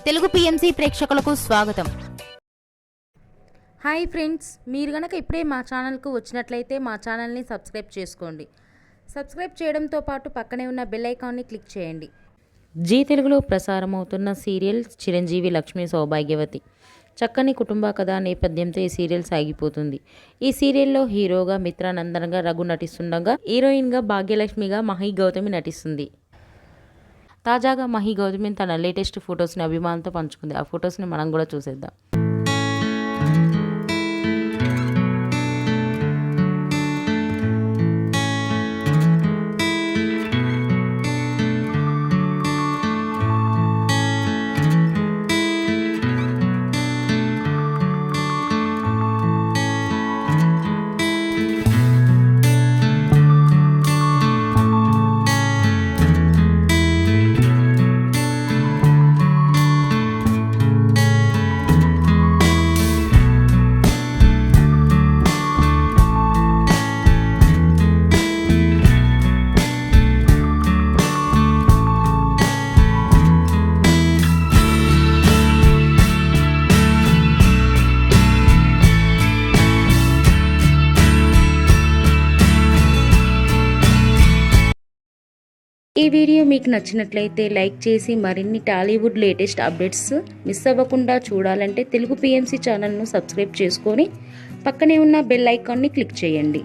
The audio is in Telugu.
తెలుగు పిఎంసి ప్రేక్షకులకు స్వాగతం. హాయ్ ఫ్రెండ్స్, మీరు గనక ఇప్పుడే మా ఛానల్కు వచ్చినట్లయితే మా ఛానల్ని సబ్స్క్రైబ్ చేసుకోండి. సబ్స్క్రైబ్ చేయడంతో పాటు పక్కనే ఉన్న బెల్ ఐకాన్ని క్లిక్ చేయండి. జీ తెలుగులో ప్రసారమవుతున్న సీరియల్ చిరంజీవి లక్ష్మీ సౌభాగ్యవతి. చక్కని కుటుంబ కథ నేపథ్యంతో ఈ సీరియల్ సాగిపోతుంది. ఈ సీరియల్లో హీరోగా మిత్రానందన్గా రఘు నటిస్తుండగా, హీరోయిన్గా భాగ్యలక్ష్మిగా మహి గౌతమి నటిస్తుంది. తాజాగా మహి గౌతమి తన లేటెస్ట్ ఫొటోస్ని అభిమానులతో పంచుకుంది. ఆ ఫొటోస్ని మనం కూడా చూసేద్దాం. ఈ వీడియో మీకు నచ్చినట్లయితే లైక్ చేసి మరిన్ని టాలీవుడ్ లేటెస్ట్ అప్డేట్స్ మిస్ అవ్వకుండా చూడాలంటే తెలుగు పిఎంసి ఛానల్ను సబ్స్క్రైబ్ చేసుకొని పక్కనే ఉన్న బెల్ ఐకాన్ని క్లిక్ చేయండి.